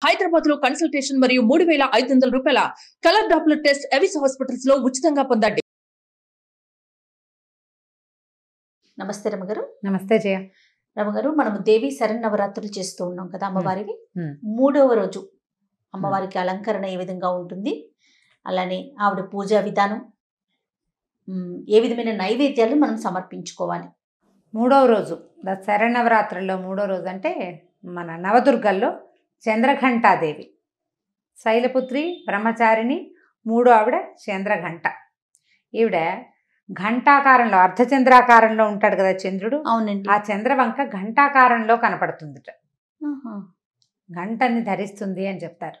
హైదరాబాద్ లో కన్సల్టేషన్ మరియు 3,500 రూపాయల colour Doppler test Avis hospitals లో ఉచితంగా పొందండి. నమస్తే రమగారు. నమస్తే జయ. రమగారు, మనము దేవి శరన్నవరాత్రులు చేస్తూ ఉన్నాం కదా అమ్మవారివి. 3వ రోజు అమ్మవారికి అలంకరణ ఏ విధంగా ఉంటుంది, అలానే ఆవిడ పూజా విధానం, ఏ విధమైన నైవేద్యాలు మనం సమర్పించుకోవాలి? 3వ రోజు శరన్నవరాత్రుల్లో 3వ రోజు అంటే మన నవదుర్గల్లో చంద్రఘంటాదేవి, శైలపుత్రి, బ్రహ్మచారిణి, 3వ ఆవిడ చంద్రఘంట. ఈవిడ ఘంటాకారంలో, అర్ధచంద్రాకారంలో ఉంటాడు కదా చంద్రుడు. అవునండి. ఆ చంద్రవంక ఘంటాకారంలో కనపడుతుందిట. గంటని ధరిస్తుంది అని చెప్తారు.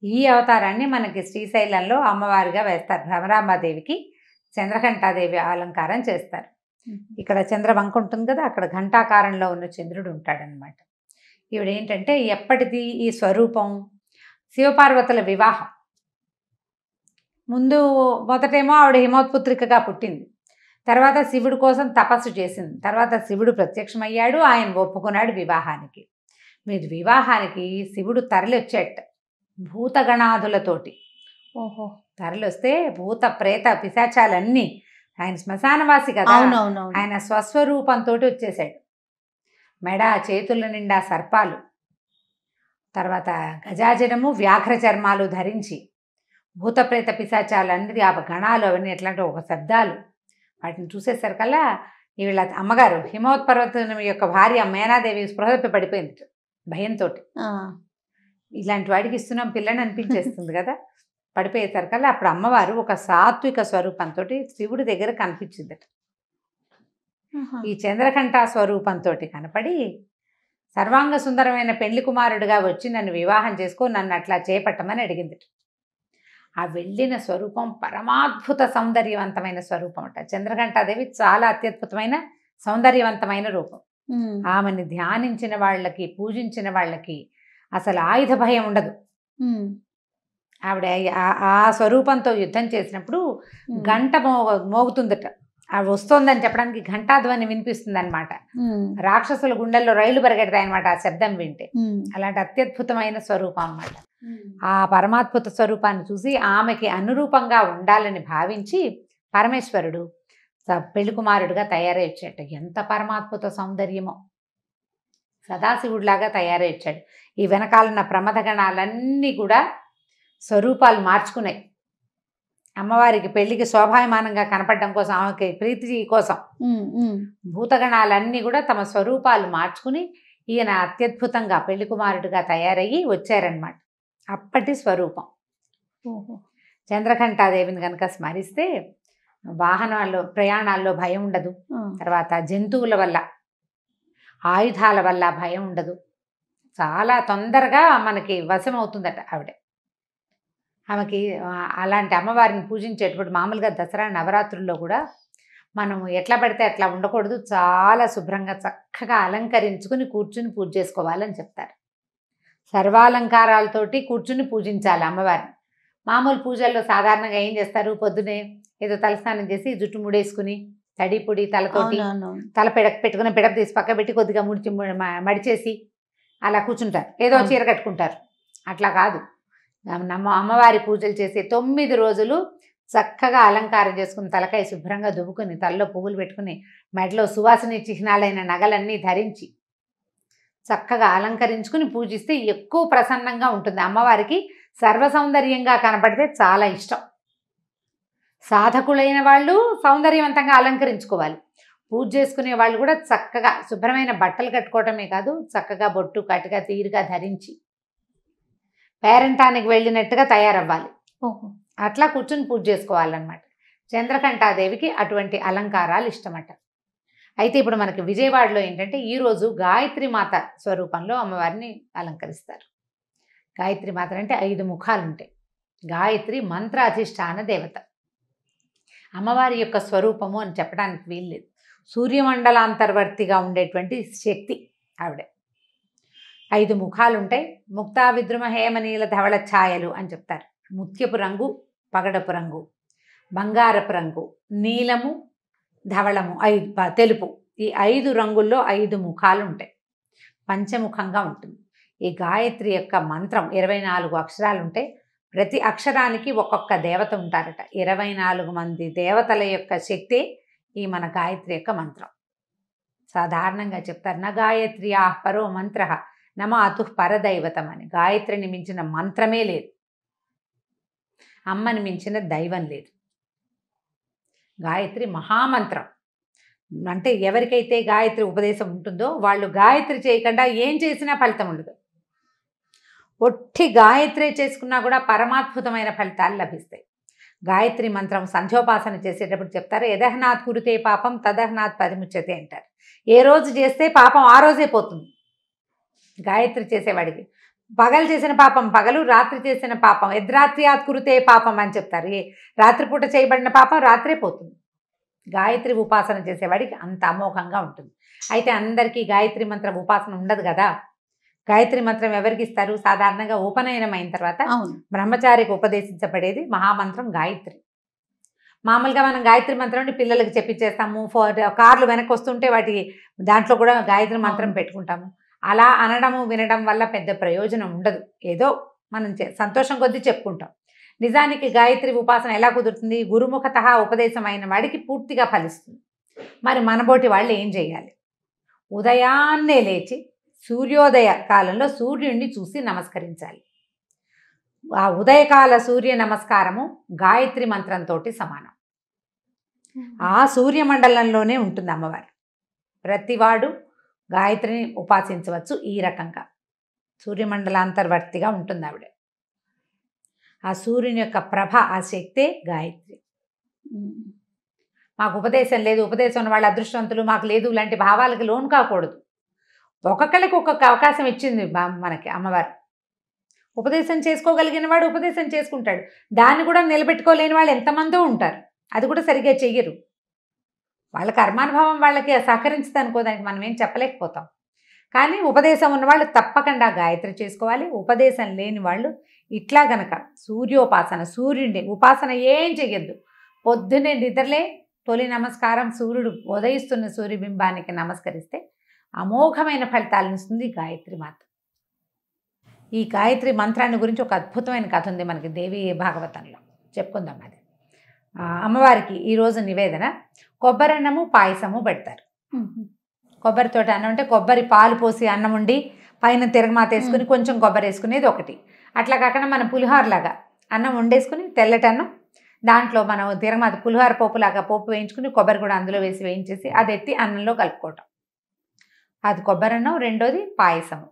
ఈ అవతారాన్ని మనకి శ్రీశైలంలో అమ్మవారిగా వేస్తారు. భ్రమరాంబాదేవికి చంద్రఘంటాదేవి అలంకారం చేస్తారు. ఇక్కడ చంద్రవంక ఉంటుంది కదా, అక్కడ ఘంటాకారంలో ఉన్న చంద్రుడు ఉంటాడనమాట. ఈవిడేంటంటే ఎప్పటిది ఈ స్వరూపం, శివపార్వతుల వివాహం. ముందు మొదటేమో ఆవిడ హిమోత్పుత్రికగా పుట్టింది. తర్వాత శివుడి కోసం తపస్సు చేసింది. తర్వాత శివుడు ప్రత్యక్షమయ్యాడు, ఆయన ఒప్పుకున్నాడు వివాహానికి. మీరు వివాహానికి శివుడు తరలి వచ్చేట భూతగణాదులతోటి. ఓహో. తరలి వస్తే భూత ప్రేత పిశాచాలన్నీ, ఆయన శ్మశానవాసి కదా, ఆయన స్వస్వరూపంతో వచ్చేసాడు. మెడ చేతుల నిండా సర్పాలు, తర్వాత గజాజనము వ్యాఘ్ర చర్మాలు ధరించి భూతప్రేత పిశాచాలన్నీ, ఆ గణాలు అవన్నీ ఎట్లాంటి ఒక శబ్దాలు, వాటిని చూసేసరికల్లా వీళ్ళ అమ్మగారు హిమవత్పర్వతం యొక్క భార్య మేనాదేవి స్పృహ పడిపోయింది భయంతో. ఇలాంటి వాడికి ఇస్తున్నాం పిల్లని అనిపించేస్తుంది కదా. పడిపోయేసరికల్లా అప్పుడు అమ్మవారు ఒక సాత్విక స్వరూపంతో శివుడి దగ్గర కనిపించిందట. ఈ చంద్రకంఠ స్వరూపంతో కనపడి, సర్వాంగ సుందరమైన పెళ్లి కుమారుడిగా వచ్చి నన్ను వివాహం చేసుకో, నన్ను అట్లా చేపట్టమని అడిగింది. ఆ వెళ్ళిన స్వరూపం పరమాద్భుత సౌందర్యవంతమైన స్వరూపం అట. చంద్రఘంటాదేవి చాలా అత్యద్భుతమైన సౌందర్యవంతమైన రూపం. ఆమెని ధ్యానించిన వాళ్ళకి, పూజించిన వాళ్ళకి అసలు ఆయుధ భయం ఉండదు. ఆవిడ ఆ స్వరూపంతో యుద్ధం చేసినప్పుడు గంట మోగుతుందట. ఆవిడ వస్తోందని చెప్పడానికి ఘంటాధ్వని వినిపిస్తుంది అనమాట. రాక్షసుల గుండెల్లో రైళ్లు పరిగెడతాయి అనమాట ఆ శబ్దం వింటే. అలాంటి అత్యద్భుతమైన స్వరూపం అన్నమాట. ఆ పరమాద్భుత స్వరూపాన్ని చూసి ఆమెకి అనురూపంగా ఉండాలని భావించి పరమేశ్వరుడు పెళ్లి కుమారుడుగా తయారై వచ్చాడు. ఎంత పరమాద్భుత సౌందర్యమో, సదాశివుడిలాగా తయారై వచ్చాడు. ఈ వెనకాలన్న ప్రమథగణాలన్నీ కూడా స్వరూపాలు మార్చుకున్నాయి. అమ్మవారికి పెళ్లికి శోభాయమానంగా కనపడడం కోసం, ఆమెకి ప్రీతి కోసం భూతగణాలన్నీ కూడా తమ స్వరూపాలు మార్చుకుని ఈయన అత్యద్భుతంగా పెళ్లి కుమారుడిగా తయారయ్యి వచ్చారనమాట. అప్పటి స్వరూపం. చంద్రఘంటాదేవిని కనుక స్మరిస్తే వాహనాల్లో, ప్రయాణాల్లో భయం ఉండదు. తర్వాత జంతువుల వల్ల, ఆయుధాల వల్ల భయం ఉండదు. చాలా తొందరగా మనకి వశం అవుతుందట ఆవిడ. ఆమెకి అలాంటి అమ్మవారిని పూజించేటప్పుడు మామూలుగా దసరా నవరాత్రుల్లో కూడా మనం ఎట్లా పడితే అట్లా ఉండకూడదు. చాలా శుభ్రంగా చక్కగా అలంకరించుకుని కూర్చుని పూజ చేసుకోవాలని చెప్తారు. సర్వాలంకారాలతోటి కూర్చుని పూజించాలి అమ్మవారిని. మామూలు పూజల్లో సాధారణంగా ఏం చేస్తారు, పొద్దునే ఏదో తలస్నానం చేసి జుట్టు ముడేసుకుని తడి పొడి తలతోటి తల పెట్టుకుని పిడప తీసి పక్క పెట్టి కొద్దిగా మడిచేసి అలా కూర్చుంటారు, ఏదో చీర కట్టుకుంటారు. అట్లా కాదు. అమ్మవారి పూజలు చేసే 9 రోజులు చక్కగా అలంకారం చేసుకుని, తలకాయ శుభ్రంగా దువ్వుకుని, తలలో పువ్వులు పెట్టుకుని, మెడలో సువాసన చిహ్నాలైన నగలన్నీ ధరించి చక్కగా అలంకరించుకుని పూజిస్తే ఎక్కువ ప్రసన్నంగా ఉంటుంది. అమ్మవారికి సర్వసౌందర్యంగా కనపడితే చాలా ఇష్టం. సాధకులైన వాళ్ళు సౌందర్యవంతంగా అలంకరించుకోవాలి. పూజ చేసుకునే వాళ్ళు కూడా చక్కగా శుభ్రమైన బట్టలు కట్టుకోవటమే కాదు, చక్కగా బొట్టు కట్టుగా తీరుగా ధరించి పేరంటానికి వెళ్ళినట్టుగా తయారవ్వాలి. అట్లా కూర్చుని పూజ చేసుకోవాలన్నమాట. చంద్రఘంటాదేవికి అటువంటి అలంకారాలు ఇష్టమట. అయితే ఇప్పుడు మనకి విజయవాడలో ఏంటంటే ఈరోజు గాయత్రి మాత స్వరూపంలో అమ్మవారిని అలంకరిస్తారు. గాయత్రి మాత అంటే 5 ముఖాలు ఉంటాయి. గాయత్రి మంత్ర అధిష్టాన దేవత. అమ్మవారి యొక్క స్వరూపము అని చెప్పడానికి వీల్లేదు. సూర్యమండలాంతర్వర్తిగా ఉండేటువంటి శక్తి ఆవిడే. 5 ముఖాలు ఉంటాయి. ముక్తా విద్రుమ హేమనీల ధవళ ఛాయలు అని చెప్తారు. ముత్యపు రంగు, పగడపు రంగు, బంగారపు రంగు, నీలము, ధవళము, తెలుపు, ఈ 5 రంగుల్లో 5 ముఖాలు ఉంటాయి. పంచముఖంగా ఉంటుంది. ఈ గాయత్రి యొక్క మంత్రం 24 అక్షరాలు ఉంటాయి. ప్రతి అక్షరానికి ఒక్కొక్క దేవత ఉంటారట. 24 మంది దేవతల యొక్క శక్తి ఈ మన గాయత్రి యొక్క మంత్రం. సాధారణంగా చెప్తారు, నా గాయత్రి పరో మంత్ర నమ అతు పరదైవతం అని. గాయత్రిని మించిన మంత్రమే లేదు, అమ్మని మించిన దైవం లేదు. గాయత్రి మహామంత్రం. అంటే ఎవరికైతే గాయత్రి ఉపదేశం ఉంటుందో వాళ్ళు గాయత్రి చేయకుండా ఏం చేసినా ఫలితం ఉండదు. ఒట్టి గాయత్రి చేసుకున్నా కూడా పరమాద్భుతమైన ఫలితాలు లభిస్తాయి. గాయత్రి మంత్రం సంధ్యోపాసన చేసేటప్పుడు చెప్తారు, యదహనాత్ కురుతే పాపం తదహనాత్ పరిముచ్యతే అంటారు. ఏ రోజు చేస్తే పాపం ఆ రోజే పోతుంది. గాయత్రి చేసేవాడికి పగలు చేసిన పాపం పగలు, రాత్రి చేసిన పాపం యద్రాత్ర్యాత్ కురుతే పాపం అని చెప్తారు. రాత్రిపూట చేయబడిన పాపం రాత్రే పోతుంది. గాయత్రి ఉపాసన చేసేవాడికి అంత అమోఘంగా ఉంటుంది. అయితే అందరికీ గాయత్రి మంత్రం ఉపాసన ఉండదు కదా. గాయత్రి మంత్రం ఎవరికి ఇస్తారు? సాధారణంగా ఉపనయనం అయిన తర్వాత బ్రహ్మచారికి ఉపదేశించబడేది మహామంత్రం గాయత్రి. మామూలుగా మనం గాయత్రి మంత్రం పిల్లలకి చెప్పించేస్తాము. కార్లు వెనక్కి వస్తుంటే వాటి దాంట్లో కూడా గాయత్రి మంత్రం పెట్టుకుంటాము. అలా అనడము వినడం వల్ల పెద్ద ప్రయోజనం ఉండదు. ఏదో మనం సంతోషం కొద్దీ చెప్పుకుంటాం. నిజానికి గాయత్రి ఉపాసన ఎలా కుదురుతుంది? గురుముఖత ఉపదేశం అయిన వాడికి పూర్తిగా ఫలిస్తుంది. మరి మనబోటి వాళ్ళు ఏం చేయాలి? ఉదయాన్నే లేచి సూర్యోదయ కాలంలో సూర్యుడిని చూసి నమస్కరించాలి. ఆ ఉదయకాల సూర్య నమస్కారము గాయత్రి మంత్రంతో సమానం. ఆ సూర్యమండలంలోనే ఉంటుంది అమ్మవారు. ప్రతివాడు గాయత్రిని ఉపాసించవచ్చు. ఈ రకంగా సూర్యమండలాంతర్వర్తిగా ఉంటుంది ఆవిడ. ఆ సూర్యుని యొక్క ప్రభ, ఆ శక్తే గాయత్రి. మాకు ఉపదేశం లేదు, ఉపదేశం ఉన్న వాళ్ళు అదృష్టవంతులు, మాకు లేదు లాంటి భావాలకు లోను కాకూడదు. ఒక్కొక్కరికి ఒక్కొక్క అవకాశం ఇచ్చింది మనకి అమ్మవారు. ఉపదేశం చేసుకోగలిగిన వాడు ఉపదేశం చేసుకుంటాడు. దాన్ని కూడా నిలబెట్టుకోలేని వాళ్ళు ఎంతమందో ఉంటారు. అది కూడా సరిగ్గా చెయ్యరు. వాళ్ళ కర్మానుభవం వాళ్ళకి సహకరించదు అనుకో, దానికి మనం ఏం చెప్పలేకపోతాం. కానీ ఉపదేశం ఉన్నవాళ్ళు తప్పకుండా గాయత్రి చేసుకోవాలి. ఉపదేశం లేని వాళ్ళు ఇట్లా గనక సూర్యోపాసన, సూర్యుడిని ఉపాసన ఏం చెయ్యొద్దు. పొద్దున్నే నిద్రలే తొలి నమస్కారం సూర్యుడు ఉదయిస్తున్న సూర్యబింబానికి నమస్కరిస్తే అమోఘమైన ఫలితాలను ఇస్తుంది గాయత్రి మాత. ఈ గాయత్రి మంత్రాన్ని గురించి ఒక అద్భుతమైన కథ ఉంది మనకి దేవి భాగవతంలో, చెప్పుకుందాం. అది అమ్మవారికి ఈరోజు నివేదన కొబ్బరన్నము పాయసము పెడతారు. కొబ్బరితోటి అన్నం అంటే కొబ్బరి పాలు పోసి అన్నం ఉండి పైన తిరగమాత వేసుకుని కొంచెం కొబ్బరి వేసుకునేది ఒకటి. అట్లా కాకుండా మనం పులిహోరలాగా అన్నం వండేసుకుని తెల్లటి అన్నం, దాంట్లో మనం తిరగమాత పులిహోర పోపులాగా పోపు వేయించుకుని కొబ్బరి కూడా అందులో వేసి వేయించేసి అది ఎత్తి అన్నంలో కలుపుకోవటం. అది కొబ్బరి అన్నం. రెండోది పాయసము,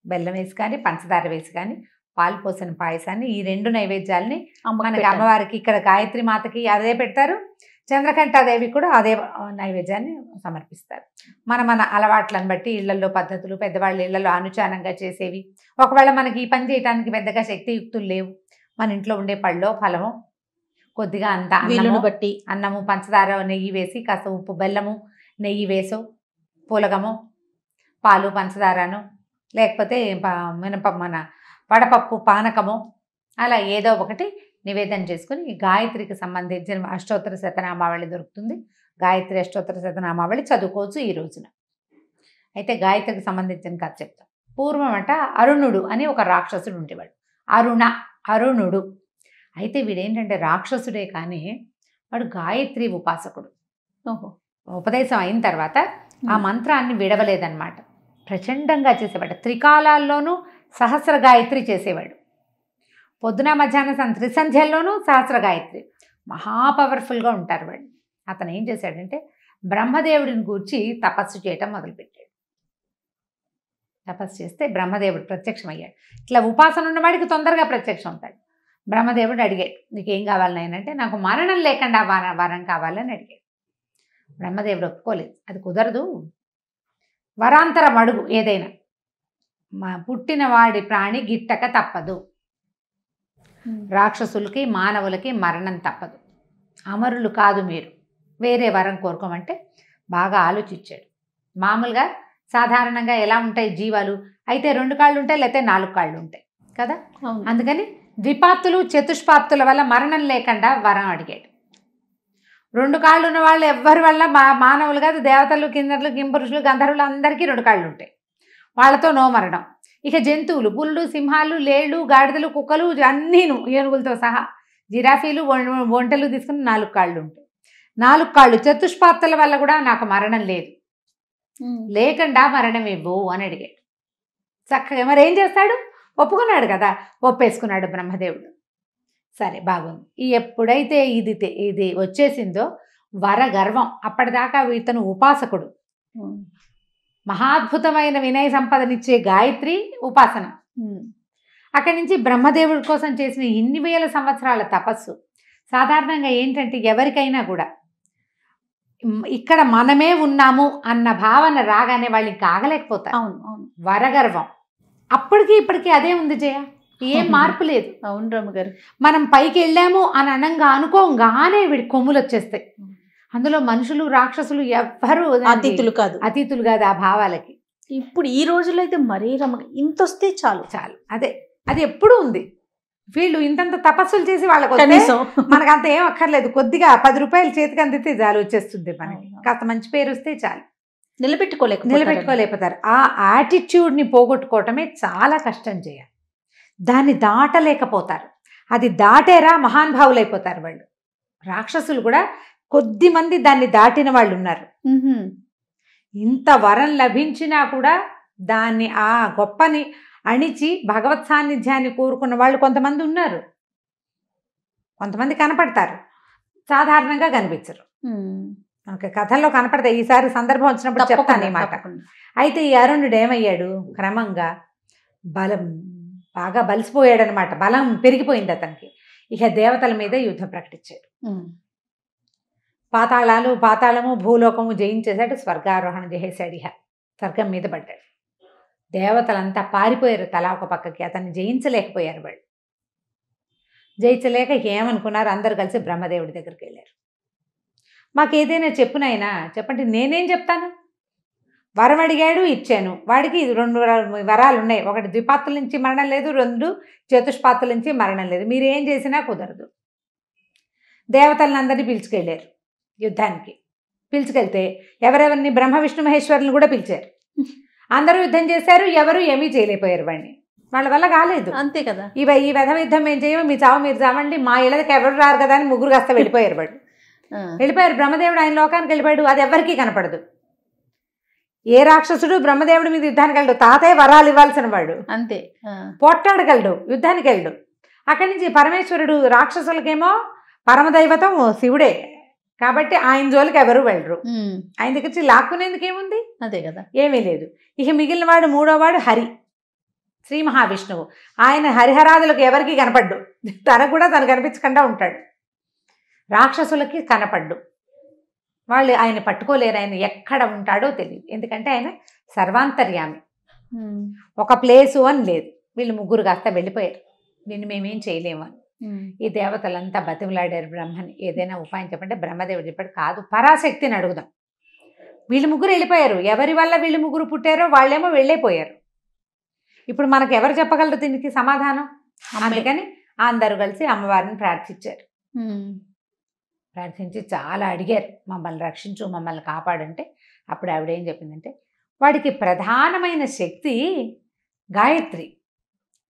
బెల్లం వేసి కానీ పంచదార వేసి కానీ పాలు పోసిన పాయసాన్ని, ఈ రెండు నైవేద్యాలని మనకి అమ్మవారికి ఇక్కడ గాయత్రి మాతకి అదే పెడతారు. చంద్రకంఠాదేవి కూడా అదే నైవేద్యాన్ని సమర్పిస్తారు. మన అలవాట్లను బట్టి ఇళ్లలో పద్ధతులు, పెద్దవాళ్ళ ఇళ్లలో అనుచానంగా చేసేవి. ఒకవేళ మనకి ఈ పని చేయడానికి పెద్దగా శక్తియుక్తులు లేవు, మన ఇంట్లో ఉండే పళ్ళో ఫలము కొద్దిగా అంత అన్నము బట్టి అన్నము పంచదార నెయ్యి వేసి కాస్త ఉప్పు బెల్లము నెయ్యి వేసో పూలగము పాలు పంచదారను లేకపోతే మన వడపప్పు పానకము అలా ఏదో ఒకటి నివేదన చేసుకుని గాయత్రికి సంబంధించిన అష్టోత్తర శతనామావళి దొరుకుతుంది. గాయత్రి అష్టోత్తర శతనామావళి చదువుకోవచ్చు ఈ రోజున. అయితే గాయత్రికి సంబంధించిన కథ చెప్తాం. పూర్వం అంట అరుణుడు అని ఒక రాక్షసుడు ఉండేవాడు. అరుణుడు. అయితే వీడేంటంటే రాక్షసుడే కానీ వాడు గాయత్రి ఉపాసకుడు. ఉపదేశం అయిన తర్వాత ఆ మంత్రాన్ని విడవలేదన్నమాట. ప్రచండంగా చేసేవాడు. త్రికాలాల్లోనూ సహస్ర గాయత్రి చేసేవాడు. పొద్దున మధ్యాహ్నం త్రిసంధ్యల్లోనూ సహస్ర గాయత్రి. మహా పవర్ఫుల్గా ఉంటారు వాడు. అతను ఏం చేశాడంటే బ్రహ్మదేవుడిని గూర్చి తపస్సు చేయటం మొదలుపెట్టాడు. తపస్సు చేస్తే బ్రహ్మదేవుడు ప్రత్యక్షమయ్యాడు. ఇట్లా ఉపాసన ఉన్నవాడికి తొందరగా ప్రత్యక్షం అవుతాడు. బ్రహ్మదేవుడు అడిగాడు, నీకేం కావాలని అంటే నాకు మరణం లేకుండా వరం కావాలని అడిగాడు. బ్రహ్మదేవుడు ఒప్పుకోలేదు. అది కుదరదు, వరాంతరం అడుగు ఏదైనా, పుట్టిన వాడి ప్రాణి గిట్టక తప్పదు. రాక్షసులకి మానవులకి మరణం తప్పదు. అమరులు కాదు మీరు, వేరే వరం కోరుకోమంటే బాగా ఆలోచించాడు. మామూలుగా సాధారణంగా ఎలా ఉంటాయి జీవాలు? అయితే 2 కాళ్ళు ఉంటాయి, లేకపోతే 4 కాళ్ళు ఉంటాయి కదా. అందుకని ద్విపాత్తులు చతుష్పాత్తుల వల్ల మరణం లేకుండా వరం అడిగాడు. 2 కాళ్ళు ఉన్న వాళ్ళు ఎవ్వరి వల్ల మానవులు కాదు, దేవతలు కిందర్లు కింపురుషులు గంధర్వులు అందరికీ 2 కాళ్ళు ఉంటాయి. వాళ్ళతో నో మరణం. ఇక జంతువులు పులులు, సింహాలు, లేళ్ళు, గాడిదలు, కుక్కలు అన్నీను ఏనుగులతో సహా, జిరాఫీలు, ఒంటెలు తీసుకుని 4 కాళ్ళు ఉంటాయి. 4 కాళ్ళు చతుష్పాత్తుల వల్ల కూడా నాకు మరణం లేదు, లేకుండా మరణం ఇవ్వు అని అడిగాడు. చక్కగా మరి ఏం చేస్తాడు, ఒప్పుకున్నాడు కదా, ఒప్పేసుకున్నాడు బ్రహ్మదేవుడు. సరే బాగుంది. ఎప్పుడైతే ఇది వచ్చేసిందో వర గర్వం, అప్పటిదాకా ఇతను ఉపాసకుడు, మహాద్భుతమైన వినయ సంపదనిచ్చే గాయత్రి ఉపాసన. అక్కడి నుంచి బ్రహ్మదేవుడి కోసం చేసిన ఇన్ని వేల సంవత్సరాల తపస్సు. సాధారణంగా ఏంటంటే ఎవరికైనా కూడా ఇక్కడ మనమే ఉన్నాము అన్న భావన రాగానే వాళ్ళు ఇంకా ఆగలేకపోతారు. అవును అవును. వరగర్వం అప్పటికి ఇప్పటికీ అదే ఉంది జయ, ఏం మార్పు లేదు. అవును రమ్మగారు. మనం పైకి వెళ్ళాము అని అనంగా అనుకోగానే వీడి కొమ్ములు వచ్చేస్తాయి. అందులో మనుషులు రాక్షసులు ఎవ్వరు అతిథులు కాదు ఆ భావాలకి. ఇప్పుడు ఈ రోజుల్లో అయితే మరీ ఇంత వస్తే చాలు చాలు. అది ఎప్పుడు ఉంది. వీళ్ళు ఇంతంత తపస్సులు చేసి వాళ్ళకి మనకు అంత ఏం అక్కర్లేదు, కొద్దిగా 10 రూపాయలు చేతికి అందితే చాలు, వచ్చేస్తుంది మనకి. కాస్త మంచి పేరు వస్తే చాలు. నిలబెట్టుకోలేకపోతారు. ఆ యాటిట్యూడ్ని పోగొట్టుకోవటమే చాలా కష్టం చేయాలి. దాన్ని దాటలేకపోతారు. అది దాటేరా మహానుభావులైపోతారు వాళ్ళు. రాక్షసులు కూడా కొద్ది మంది దాన్ని దాటిన వాళ్ళు ఉన్నారు. ఇంత వరం లభించినా కూడా దాన్ని ఆ గొప్పని అణిచి భగవత్ సాన్నిధ్యాన్ని కోరుకున్న వాళ్ళు కొంతమంది ఉన్నారు. కొంతమంది కనపడతారు, సాధారణంగా కనిపించరు. ఓకే, కథల్లో కనపడతాయి. ఈసారి సందర్భం వచ్చినప్పుడు చెప్తాను ఈ మాట. అయితే ఈ అరుణుడు ఏమయ్యాడు, క్రమంగా బాగా బలిసిపోయాడనమాట. బలం పెరిగిపోయింది అతనికి. ఇక దేవతల మీద యుద్ధం ప్రకటించాడు. పాతాళము భూలోకము జయించేశాడు, స్వర్గారోహణ చేసేశాడు. ఇహ స్వర్గం మీద పడ్డాడు. దేవతలంతా పారిపోయారు తలా ఒక పక్కకి. అతన్ని జయించలేకపోయారు వాళ్ళు. జయించలేక ఏమనుకున్నారు, అందరు కలిసి బ్రహ్మదేవుడి దగ్గరికి వెళ్ళారు. మాకు ఏదైనా చెప్పునైనా చెప్పండి. నేనేం చెప్తాను, వరం అడిగాడు, ఇచ్చాను. వాడికి 2 వరాలు ఉన్నాయి. ఒకటి ద్విపాత్తుల నుంచి మరణం లేదు, 2 చతుష్పాత్తుల నుంచి మరణం లేదు. మీరు ఏం చేసినా కుదరదు. దేవతలందరినీ పిలుచుకెళ్ళారు యుద్ధానికి. పిలుచుకెళ్తే ఎవరెవరిని, బ్రహ్మ విష్ణు మహేశ్వరులను కూడా పిలిచారు. అందరూ యుద్ధం చేశారు, ఎవరు ఏమీ చేయలేకపోయారు. వాడిని వాళ్ళ వల్ల కాలేదు. అంతే కదా. ఈ వెధ యుద్ధం మేము చేయము, మీ చావు మీరు చావండి, మా ఇళ్ళకి ఎవరు రారు కదా అని 3 కాస్త వెళ్ళిపోయారు. వాళ్ళు వెళ్ళిపోయారు. బ్రహ్మదేవుడు ఆయన లోకానికి వెళ్ళిపోయాడు. అది ఎవరికీ కనపడదు. ఏ రాక్షసుడు బ్రహ్మదేవుడి మీద యుద్ధానికి వెళ్ళడు. తాతయ్య వరాలు ఇవ్వాల్సిన వాడు, అంతే. పోట్టాడగలడు, యుద్ధానికి వెళ్ళడు. అక్కడి నుంచి పరమేశ్వరుడు రాక్షసులకేమో పరమదైవతం శివుడే కాబట్టి ఆయన జోలికి ఎవరు వెళ్ళరు. ఆయన దగ్గర నుంచి లాక్కునేందుకు ఏముంది, అదే కదా, ఏమీ లేదు. ఇక మిగిలిన వాడు 3వ వాడు హరి, శ్రీ మహావిష్ణువు. ఆయన హరిహరాదులకు ఎవరికి కనపడ్డు, తనకు కూడా తను కనిపించకుండా ఉంటాడు. రాక్షసులకి కనపడ్డు. వాళ్ళు ఆయన పట్టుకోలేరు. ఆయన ఎక్కడ ఉంటాడో తెలియదు. ఎందుకంటే ఆయన సర్వాంతర్యామి. ఒక ప్లేసు అని లేదు. వీళ్ళు 3 కాస్త వెళ్ళిపోయారు. నిన్ను మేమేం చేయలేము అని. ఈ దేవతలంతా బతిమలాడారు బ్రహ్మని, ఏదైనా ఉపాయం చెప్పంటే బ్రహ్మదేవుడు చెప్పాడు, కాదు పరాశక్తిని అడుగుదాం. వీళ్ళు 3 వెళ్ళిపోయారు. ఎవరి వల్ల వీళ్ళు 3 పుట్టారో వాళ్ళేమో వెళ్ళైపోయారు. ఇప్పుడు మనకు ఎవరు చెప్పగలరు దీనికి సమాధానం? అందుకని అందరూ కలిసి అమ్మవారిని ప్రార్థించారు. ప్రార్థించి చాలా అడిగారు, మమ్మల్ని రక్షించు, మమ్మల్ని కాపాడంటే. అప్పుడు ఆవిడ ఏం చెప్పిందంటే, వాడికి ప్రధానమైన శక్తి గాయత్రి,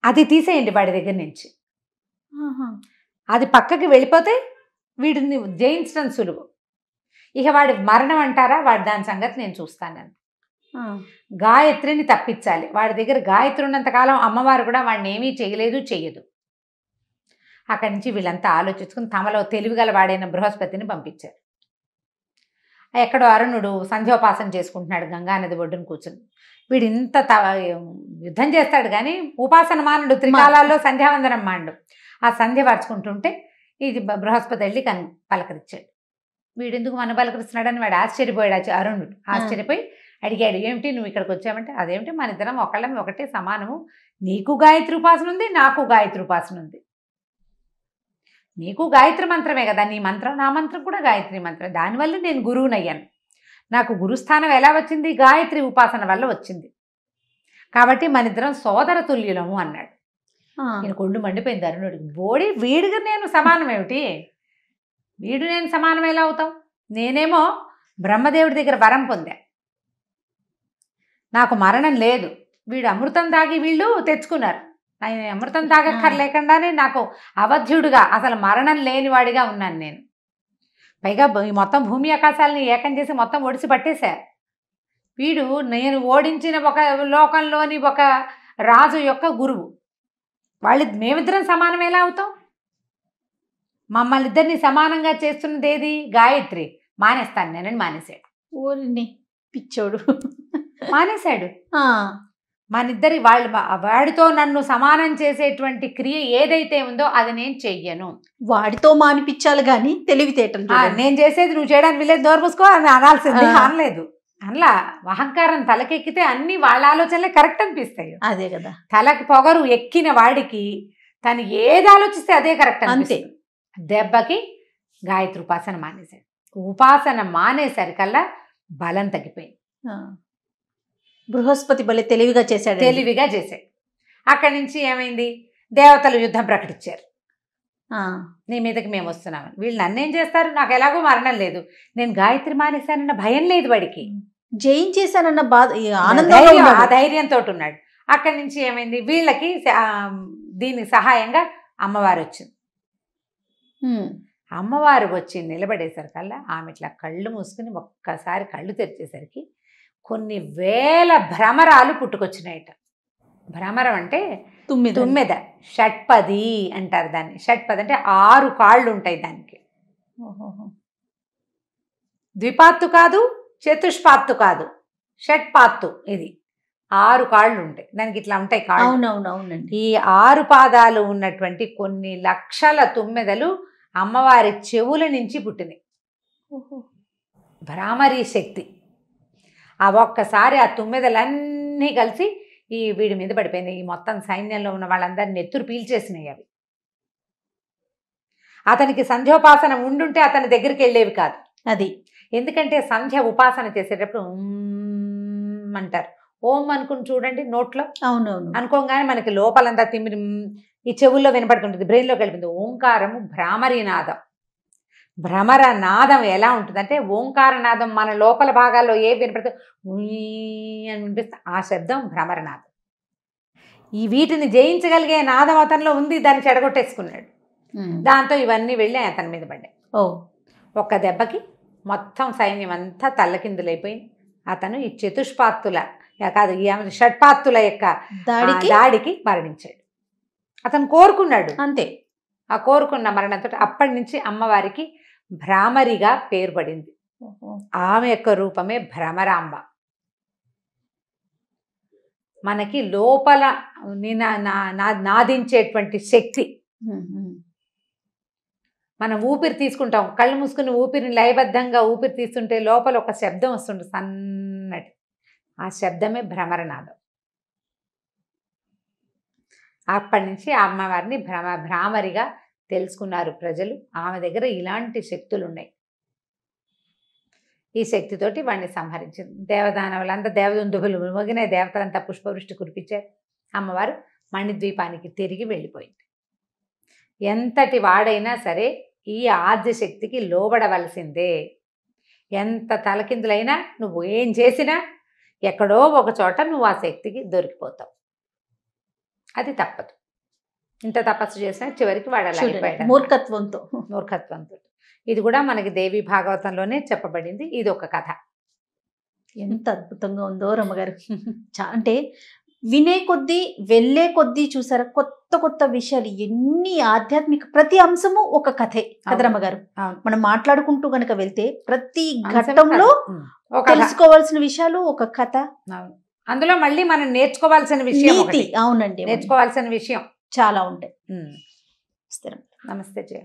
అది తీసేయండి వాడి దగ్గర నుంచి. అది పక్కకి వెళ్ళిపోతే వీడిని జయించడం సులువు. ఇక వాడి మరణం అంటారా, వాడి దాని సంగతి నేను చూస్తానని. గాయత్రిని తప్పించాలి. వాడి దగ్గర గాయత్రి ఉన్నంతకాలం అమ్మవారు కూడా వాడిని ఏమీ చేయలేదు, చెయ్యదు. అక్కడి నుంచి వీళ్ళంతా ఆలోచించుకుని తమలో తెలివిగల వాడైన బృహస్పతిని పంపించారు. ఎక్కడో అరుణుడు సంధ్యోపాసన చేసుకుంటున్నాడు గంగానది ఒడ్డును కూర్చుని. వీడు ఇంత యుద్ధం చేస్తాడు కానీ ఉపాసన మానుడు, త్రికాలాల్లో సంధ్యావందనం మాండు. ఆ సంధ్య పరుచుకుంటుంటే ఇది బృహస్పతి వెళ్ళి పలకరించాడు. వీడెందుకు మన పలకరిస్తున్నాడని వాడు ఆశ్చర్యపోయాడు. అరుణుడు ఆశ్చర్యపోయి అడిగాడు, ఏమిటి నువ్వు ఇక్కడికి వచ్చావంటే, అదేమిటి మన ఇద్దరం ఒకళ్ళం ఒకటే సమానము, నీకు గాయత్రి ఉపాసన ఉంది, నాకు గాయత్రి ఉపాసన ఉంది. నీకు గాయత్రి మంత్రమే కదా నీ మంత్రం, నా మంత్రం కూడా గాయత్రి మంత్రం. దానివల్ల నేను గురువునయ్యాను. నాకు గురుస్థానం ఎలా వచ్చింది, గాయత్రి ఉపాసన వల్ల వచ్చింది. కాబట్టి మన ఇద్దరం సోదర తుల్యులము అన్నాడు. నేను కొళ్ళు మండిపోయింది అరుణుడికి. వీడిగా నేను సమానం ఏమిటి, వీడు నేను సమానం ఎలా అవుతాం? నేనేమో బ్రహ్మదేవుడి దగ్గర వరం పొందా, నాకు మరణం లేదు, వీడు అమృతం తాగి వీళ్ళు తెచ్చుకున్నారు. ఆయన అమృతం తాగక్కర్లేకుండానే నాకు అవధ్యుడుగా అసలు మరణం లేనివాడిగా ఉన్నాను నేను. పైగా మొత్తం భూమి ఆకాశాలని ఏకం చేసి మొత్తం ఒడిసి పట్టేశారు. వీడు నేను ఓడించిన ఒక లోకంలోని ఒక రాజు యొక్క గురువు. మేమిద్దరం సమానం ఎలా అవుతాం? మమ్మల్ని ఇద్దరిని సమానంగా చేస్తున్నది ఏది? గాయత్రి. మానేస్తాను నేనని మానేశాడు. ఓరిని పిచ్చోడు మానేశాడు. మనిద్దరి వాడితో నన్ను సమానం చేసేటువంటి క్రియ ఏదైతే ఉందో అది నేను చెయ్యను. వాడితో మానిపించాలి కానీ తెలివితేటలు నేను చేసేది నువ్వు చేయడానికి వీలేదు, నోరు మూసుకో అని అనాల్సింది. అనలేదు. అలా అహంకారం తలకెక్కితే అన్ని వాళ్ళ ఆలోచనలే కరెక్ట్ అనిపిస్తాయి. అదే కదా, తలకి పొగరు ఎక్కిన వాడికి తను ఏది ఆలోచిస్తే అదే కరెక్ట్ అంతే. దెబ్బకి గాయత్రి ఉపాసన మానేశాడు. ఉపాసన మానేసరికల్లా బలం తగ్గిపోయింది. బృహస్పతి భలే తెలివిగా చేశాడు. అక్కడి నుంచి ఏమైంది? దేవతలు యుద్ధం ప్రకటించారు. నీ మీదకి మేము వస్తున్నామని. వీళ్ళు నన్నేం చేస్తారు? నాకు ఎలాగో మరణం లేదు, నేను గాయత్రి మానేశానన్న భయం లేదు వాడికి. జయించేశానన్న బాధ, ఆ ధైర్యంతో ఉన్నాడు. అక్కడి నుంచి ఏమైంది? వీళ్ళకి దీనికి సహాయంగా అమ్మవారు వచ్చింది. అమ్మవారు వచ్చి నిలబడేసరికల్లా ఆమె ఇట్లా కళ్ళు మూసుకుని ఒక్కసారి కళ్ళు తెరిచేసరికి కొన్ని వేల భ్రమరాలు పుట్టుకొచ్చినాయట. భ్రమరం అంటే తుమ్మెద. షట్పది అంటారు దాన్ని. షట్పది అంటే 6 కాళ్ళు ఉంటాయి దానికి. ద్విపాత్తు కాదు, చతుష్పాత్తు కాదు, షట్పాత్తు. ఇది 6 కాళ్ళు ఉంటాయి దానికి. ఇట్లా ఉంటాయి కాళ్ళు. అవునవునవునండి. ఈ 6 పాదాలు ఉన్నటువంటి కొన్ని లక్షల తుమ్మెదలు అమ్మవారి చెవుల నుంచి పుట్టినాయి. భ్రామరీ శక్తి. ఆ ఒక్కసారి ఆ తుమ్మెదలన్నీ కలిసి ఈ వీడి మీద పడిపోయినాయి. ఈ మొత్తం సైన్యంలో ఉన్న వాళ్ళందరినీ నెత్తురు పీల్చేసినాయి అవి. అతనికి సంధ్యోపాసన ఉండుంటే అతని దగ్గరికి వెళ్ళేవి కాదు. అది ఎందుకంటే సంధ్య ఉపాసన చేసేటప్పుడు అంటారు. ఓం అనుకుని చూడండి నోట్లో. అవునవును. అనుకోగానే మనకి లోపలంతా తిమ్మిరి ఈ చెవుల్లో వినపడుతుంటుంది, బ్రెయిన్లో కలిపింది. ఓంకారము భ్రామరీ నాదం. భ్రమర నాదం ఎలా ఉంటుందంటే ఓంకార నాదం మన లోపల భాగాల్లో ఏ వినపడుతుంది అని వినిపిస్తే ఆ శబ్దం భ్రమరనాదం. ఈ వీటిని జయించగలిగే నాదం అతనిలో ఉంది. దాన్ని చెడగొట్టేసుకున్నాడు. దాంతో ఇవన్నీ వెళ్ళి అతని మీద పడ్డాయి. ఒక్క దెబ్బకి మొత్తం సైన్యం అంతా తల్లకిందులైపోయింది. అతను ఈ చతుష్పాత్తుల కాదు ఈ షట్పాత్తుల యొక్క దాడికి మరణించాడు. అతను కోరుకున్నాడు అంతే. ఆ కోరుకున్న మరణంతో అప్పటి నుంచి అమ్మవారికి భ్రామరిగా పేరు పడింది. ఆమె యొక్క రూపమే భ్రమరాంబ. మనకి లోపల నాదించేటువంటి శక్తి. మనం ఊపిరి తీసుకుంటాం, కళ్ళు మూసుకుని ఊపిరిని లయబద్ధంగా ఊపిరి తీస్తుంటే లోపల ఒక శబ్దం వస్తుంది సన్నటి. ఆ శబ్దమే భ్రమరనాదం. అప్పటి నుంచి ఆ అమ్మవారిని భ్రామరిగా తెలుసుకున్నారు ప్రజలు. ఆమె దగ్గర ఇలాంటి శక్తులు ఉన్నాయి. ఈ శక్తితోటి వాడిని సంహరించింది. దేవదానవులంతా దేవదుందుభులు మొగిన దేవతలంతా పుష్పవృష్టి కురిపించారు. అమ్మవారు మణిద్వీపానికి తిరిగి వెళ్ళిపోయింది. ఎంతటి వాడైనా సరే ఈ ఆద్యశక్తికి లోబడవలసిందే. ఎంత తలకిందులైనా నువ్వు ఏం చేసినా ఎక్కడో ఒక చోట నువ్వు ఆ శక్తికి దొరికిపోతావు. అది తప్పదు. ఇంత తపస్సు చేసినా చివరికి వాడాలి మూర్ఖత్వంతో. ఇది కూడా మనకి దేవి భాగవతంలోనే చెప్పబడింది. ఇది ఒక కథ. ఎంత అద్భుతంగా ఉందో రమ్మగారు. అంటే వినే కొద్దీ వెళ్ళే కొద్దీ చూసారా కొత్త కొత్త విషయాలు, ఎన్ని ఆధ్యాత్మిక ప్రతి అంశము ఒక కథే కదా రమ్మగారు. మనం మాట్లాడుకుంటూ గనక వెళ్తే ప్రతి ఘట్టంలో తెలుసుకోవాల్సిన విషయాలు ఒక కథ. అందులో మళ్ళీ మనం నేర్చుకోవాల్సిన విషయం. అవునండి, నేర్చుకోవాల్సిన విషయం చాలా ఉంటాయి. నమస్తే జయ.